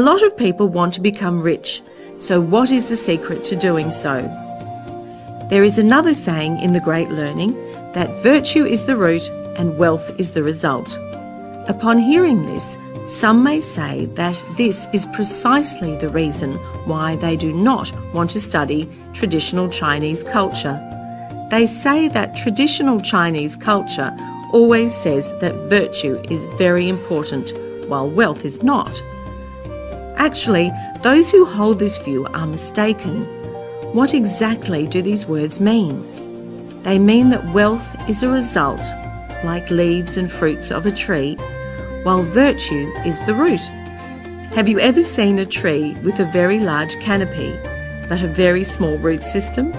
lot of people want to become rich, so what is the secret to doing so? There is another saying in the Great Learning that virtue is the root and wealth is the result. Upon hearing this, some may say that this is precisely the reason why they do not want to study traditional Chinese culture. They say that traditional Chinese culture always says that virtue is very important, while wealth is not. Actually, those who hold this view are mistaken. What exactly do these words mean? They mean that wealth is a result, like leaves and fruits of a tree, while virtue is the root. Have you ever seen a tree with a very large canopy, but a very small root system?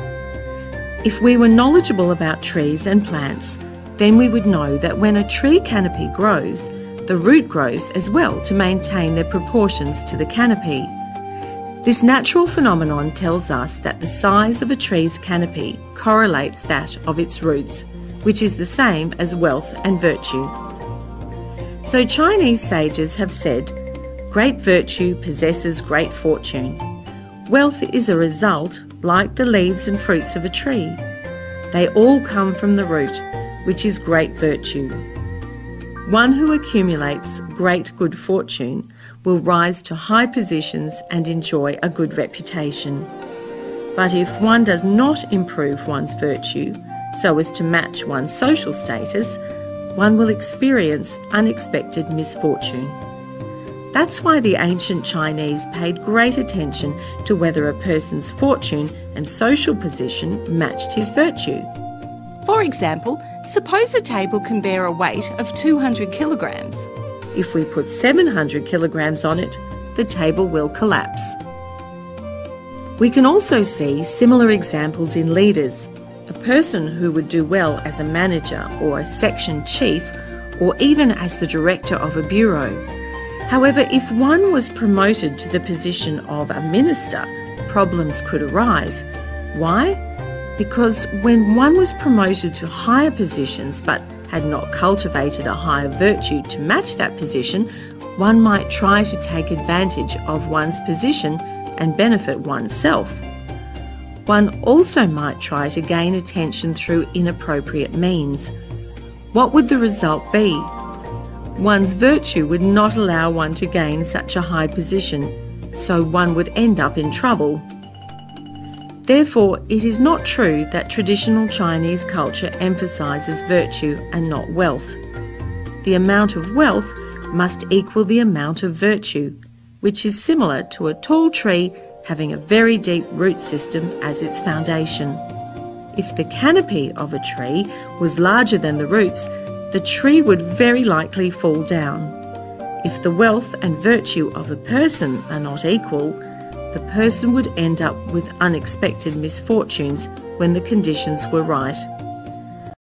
If we were knowledgeable about trees and plants, then we would know that when a tree canopy grows, the root grows as well to maintain their proportions to the canopy. This natural phenomenon tells us that the size of a tree's canopy correlates that of its roots, which is the same as wealth and virtue. So Chinese sages have said, "Great virtue possesses great fortune. Wealth is a result like the leaves and fruits of a tree. They all come from the root, which is great virtue." One who accumulates great good fortune will rise to high positions and enjoy a good reputation. But if one does not improve one's virtue so as to match one's social status, one will experience unexpected misfortune. That's why the ancient Chinese paid great attention to whether a person's fortune and social position matched his virtue. For example, suppose a table can bear a weight of 200 kilograms. If we put 700 kilograms on it, the table will collapse. We can also see similar examples in leaders. A person who would do well as a manager or a section chief, or even as the director of a bureau. However, if one was promoted to the position of a minister, problems could arise. Why? Because when one was promoted to higher positions but had not cultivated a higher virtue to match that position, one might try to take advantage of one's position and benefit oneself. One also might try to gain attention through inappropriate means. What would the result be? One's virtue would not allow one to gain such a high position, so one would end up in trouble. Therefore, it is not true that traditional Chinese culture emphasises virtue and not wealth. The amount of wealth must equal the amount of virtue, which is similar to a tall tree having a very deep root system as its foundation. If the canopy of a tree was larger than the roots, the tree would very likely fall down. If the wealth and virtue of a person are not equal, the person would end up with unexpected misfortunes when the conditions were right.